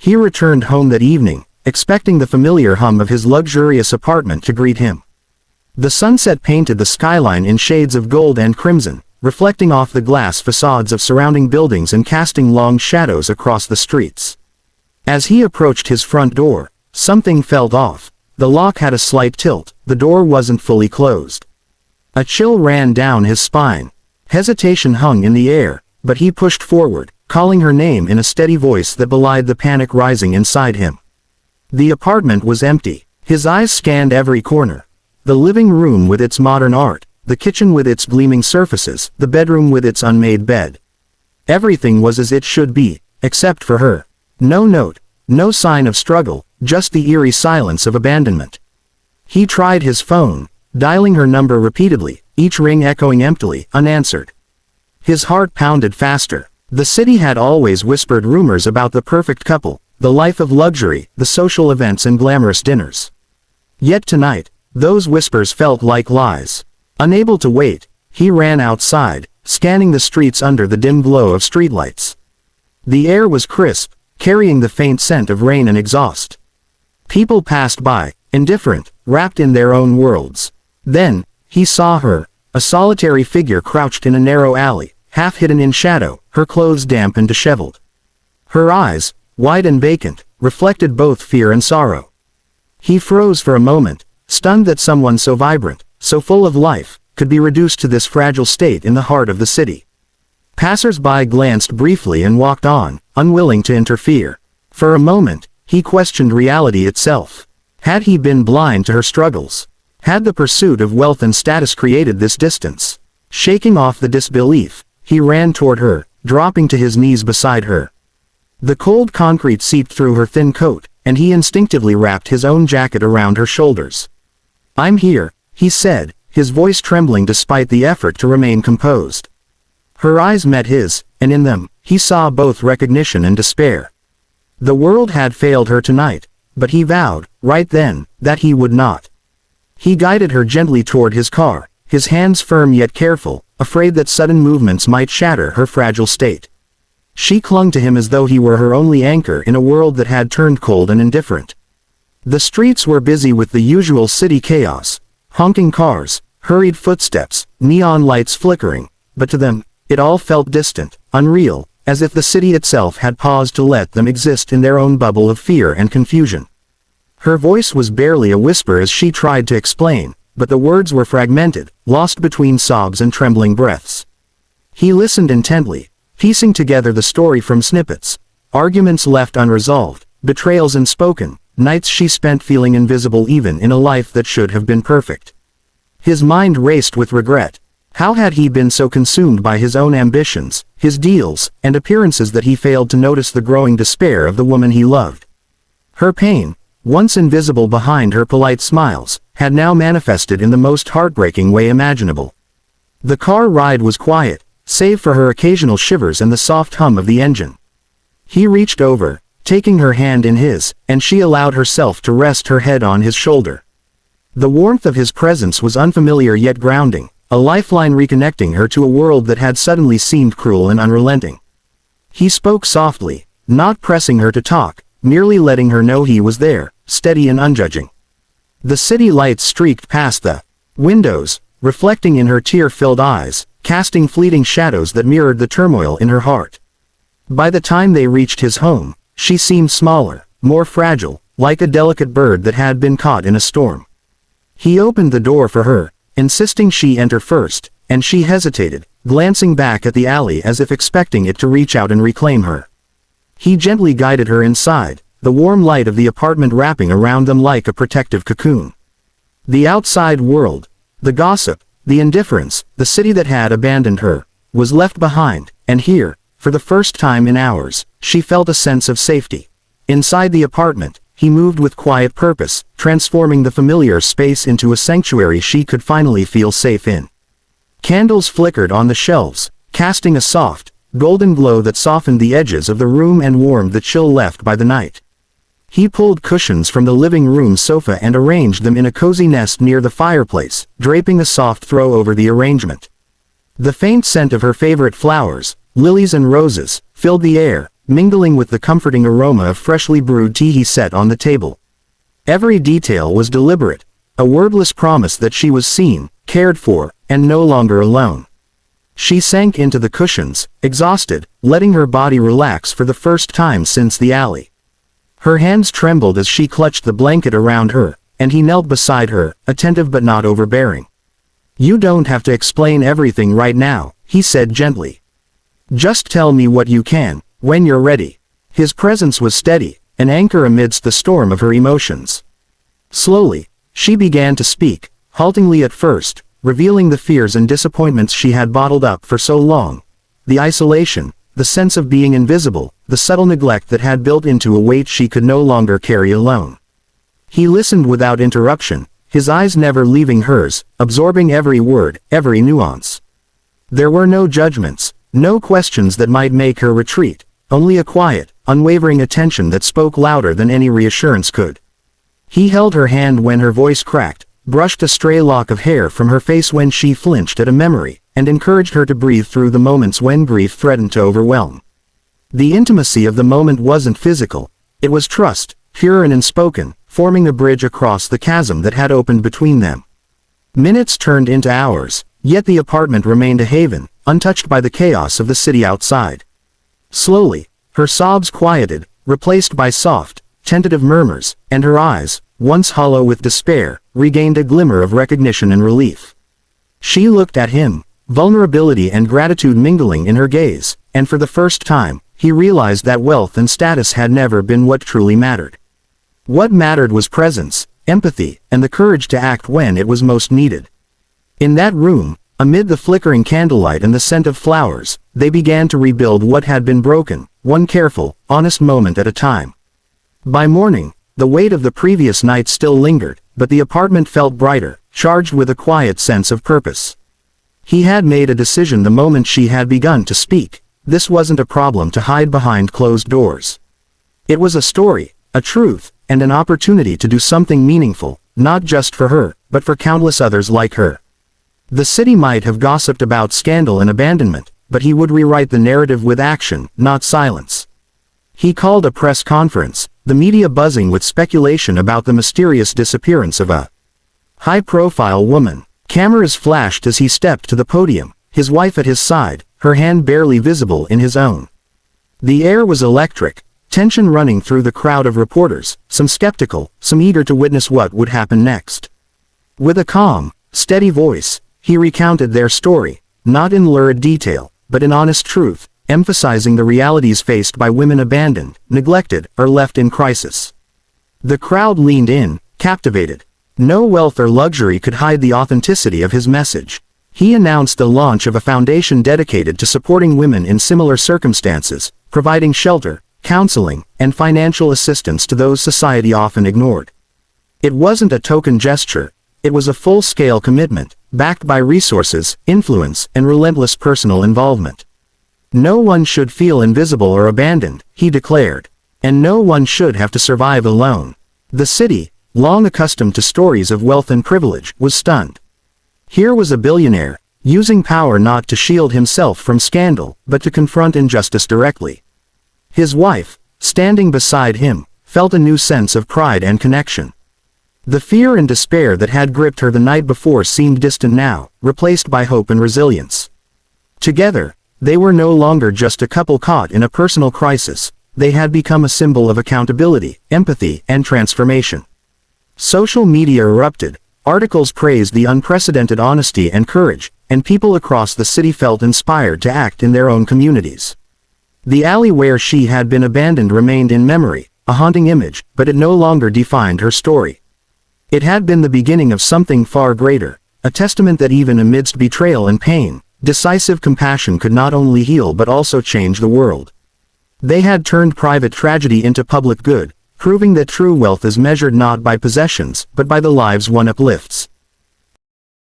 He returned home that evening, expecting the familiar hum of his luxurious apartment to greet him. The sunset painted the skyline in shades of gold and crimson, reflecting off the glass facades of surrounding buildings and casting long shadows across the streets. As he approached his front door, something felt off. The lock had a slight tilt, the door wasn't fully closed. A chill ran down his spine. Hesitation hung in the air, but he pushed forward, calling her name in a steady voice that belied the panic rising inside him. The apartment was empty. His eyes scanned every corner. The living room with its modern art, the kitchen with its gleaming surfaces, the bedroom with its unmade bed. Everything was as it should be, except for her. No note, no sign of struggle, just the eerie silence of abandonment. He tried his phone, dialing her number repeatedly, each ring echoing emptily, unanswered. His heart pounded faster. The city had always whispered rumors about the perfect couple, the life of luxury, the social events and glamorous dinners. Yet tonight, those whispers felt like lies. Unable to wait, he ran outside, scanning the streets under the dim glow of streetlights. The air was crisp, carrying the faint scent of rain and exhaust. People passed by, indifferent, wrapped in their own worlds. Then, he saw her, a solitary figure crouched in a narrow alley, half hidden in shadow, her clothes damp and disheveled. Her eyes, wide and vacant, reflected both fear and sorrow. He froze for a moment, stunned that someone so vibrant, so full of life, could be reduced to this fragile state in the heart of the city. Passers-by glanced briefly and walked on, unwilling to interfere. For a moment, he questioned reality itself. Had he been blind to her struggles? Had the pursuit of wealth and status created this distance? Shaking off the disbelief, he ran toward her, dropping to his knees beside her. The cold concrete seeped through her thin coat, and he instinctively wrapped his own jacket around her shoulders. "I'm here," he said, his voice trembling despite the effort to remain composed. Her eyes met his, and in them, he saw both recognition and despair. The world had failed her tonight, but he vowed, right then, that he would not. He guided her gently toward his car, his hands firm yet careful, afraid that sudden movements might shatter her fragile state. She clung to him as though he were her only anchor in a world that had turned cold and indifferent. The streets were busy with the usual city chaos, honking cars, hurried footsteps, neon lights flickering, but to them, it all felt distant, unreal, as if the city itself had paused to let them exist in their own bubble of fear and confusion. Her voice was barely a whisper as she tried to explain, but the words were fragmented, lost between sobs and trembling breaths. He listened intently, piecing together the story from snippets, arguments left unresolved, betrayals unspoken, nights she spent feeling invisible even in a life that should have been perfect. His mind raced with regret. How had he been so consumed by his own ambitions, his deals, and appearances that he failed to notice the growing despair of the woman he loved? Her pain, once invisible behind her polite smiles, had now manifested in the most heartbreaking way imaginable. The car ride was quiet, save for her occasional shivers and the soft hum of the engine. He reached over, taking her hand in his, and she allowed herself to rest her head on his shoulder. The warmth of his presence was unfamiliar yet grounding, a lifeline reconnecting her to a world that had suddenly seemed cruel and unrelenting. He spoke softly, not pressing her to talk, merely letting her know he was there, steady and unjudging. The city lights streaked past the windows, reflecting in her tear-filled eyes, casting fleeting shadows that mirrored the turmoil in her heart. By the time they reached his home, she seemed smaller, more fragile, like a delicate bird that had been caught in a storm. He opened the door for her, insisting she enter first, and she hesitated, glancing back at the alley as if expecting it to reach out and reclaim her. He gently guided her inside, the warm light of the apartment wrapping around them like a protective cocoon. The outside world, the gossip, the indifference, the city that had abandoned her, was left behind, and here, for the first time in hours, she felt a sense of safety. Inside the apartment, he moved with quiet purpose, transforming the familiar space into a sanctuary she could finally feel safe in. Candles flickered on the shelves, casting a soft, golden glow that softened the edges of the room and warmed the chill left by the night. He pulled cushions from the living room sofa and arranged them in a cozy nest near the fireplace, draping a soft throw over the arrangement. The faint scent of her favorite flowers, lilies and roses, filled the air, mingling with the comforting aroma of freshly brewed tea he set on the table. Every detail was deliberate, a wordless promise that she was seen, cared for, and no longer alone. She sank into the cushions, exhausted, letting her body relax for the first time since the alley. Her hands trembled as she clutched the blanket around her, and he knelt beside her, attentive but not overbearing. "You don't have to explain everything right now," he said gently. "Just tell me what you can, when you're ready." His presence was steady, an anchor amidst the storm of her emotions. Slowly, she began to speak, haltingly at first, revealing the fears and disappointments she had bottled up for so long. The isolation, the sense of being invisible, the subtle neglect that had built into a weight she could no longer carry alone. He listened without interruption, his eyes never leaving hers, absorbing every word, every nuance. There were no judgments, no questions that might make her retreat, only a quiet, unwavering attention that spoke louder than any reassurance could. He held her hand when her voice cracked, brushed a stray lock of hair from her face when she flinched at a memory, and encouraged her to breathe through the moments when grief threatened to overwhelm. The intimacy of the moment wasn't physical, it was trust, pure and unspoken, forming a bridge across the chasm that had opened between them. Minutes turned into hours, yet the apartment remained a haven, untouched by the chaos of the city outside. Slowly, her sobs quieted, replaced by soft, tentative murmurs, and her eyes, once hollow with despair, regained a glimmer of recognition and relief. She looked at him, vulnerability and gratitude mingling in her gaze, and for the first time, he realized that wealth and status had never been what truly mattered. What mattered was presence, empathy, and the courage to act when it was most needed. In that room, amid the flickering candlelight and the scent of flowers, they began to rebuild what had been broken, one careful, honest moment at a time. By morning, the weight of the previous night still lingered, but the apartment felt brighter, charged with a quiet sense of purpose. He had made a decision the moment she had begun to speak. This wasn't a problem to hide behind closed doors. It was a story, a truth, and an opportunity to do something meaningful, not just for her, but for countless others like her. The city might have gossiped about scandal and abandonment, but he would rewrite the narrative with action, not silence. He called a press conference, the media buzzing with speculation about the mysterious disappearance of a high-profile woman. Cameras flashed as he stepped to the podium, his wife at his side, her hand barely visible in his own. The air was electric, tension running through the crowd of reporters, some skeptical, some eager to witness what would happen next. With a calm, steady voice, he recounted their story, not in lurid detail, but in honest truth, emphasizing the realities faced by women abandoned, neglected, or left in crisis. The crowd leaned in, captivated. No wealth or luxury could hide the authenticity of his message. He announced the launch of a foundation dedicated to supporting women in similar circumstances, providing shelter, counseling, and financial assistance to those society often ignored. It wasn't a token gesture, it was a full-scale commitment, backed by resources, influence, and relentless personal involvement. No one should feel invisible or abandoned, he declared. And no one should have to survive alone. The city, long accustomed to stories of wealth and privilege, was stunned. Here was a billionaire, using power not to shield himself from scandal, but to confront injustice directly. His wife, standing beside him, felt a new sense of pride and connection. The fear and despair that had gripped her the night before seemed distant now, replaced by hope and resilience. Together, they were no longer just a couple caught in a personal crisis, they had become a symbol of accountability, empathy, and transformation. Social media erupted, articles praised the unprecedented honesty and courage, and people across the city felt inspired to act in their own communities. The alley where she had been abandoned remained in memory, a haunting image, but it no longer defined her story. It had been the beginning of something far greater, a testament that even amidst betrayal and pain, decisive compassion could not only heal but also change the world. They had turned private tragedy into public good, proving that true wealth is measured not by possessions, but by the lives one uplifts.